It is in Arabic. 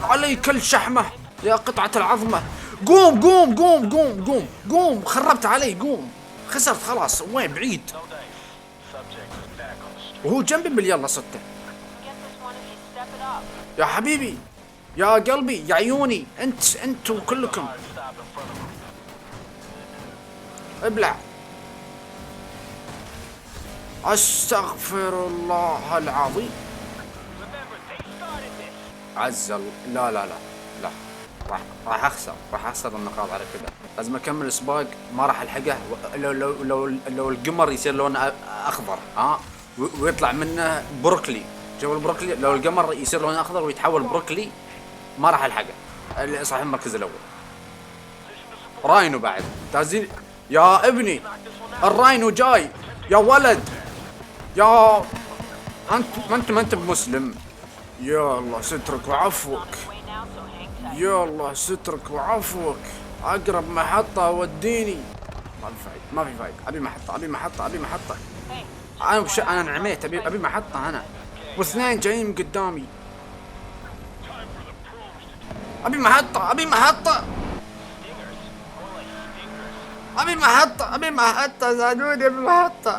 عليك الشحمة يا قطعة العظمة. قوم قوم قوم قوم قوم قوم، خربت علي، قوم، خسرت خلاص. وين بعيد وهو جنبي باليلا ستة. يا حبيبي يا قلبي يا عيوني، انتوا كلكم ابلع. استغفر الله العظيم. عز الله، لا لا لا لا، راح اخسر النقاط على كذا. لازم اكمل السباق، ما راح الحقه. لو القمر يصير لونه اخضر ويطلع منه بروكلي، جو البروكلي، لو القمر يصير لونه اخضر ويتحول بروكلي ما راح الحقه. صحيح المركز الاول. راينو بعد تازين يا ابني، الراينو جاي يا ولد. يا ما انت بمسلم. يا الله سترك وعفوك، يا الله سترك وعفوك. اقرب محطة وديني. ما في فايدة، ما في فايدة. ابي محطة، ابي محطة، ابي محطة. انا انعميت، ابي محطة انا، واثنين جايين من قدامي. ابي محطة، ابي محطة، ابي محطة، ابي محطة، زادوني ابي محطة.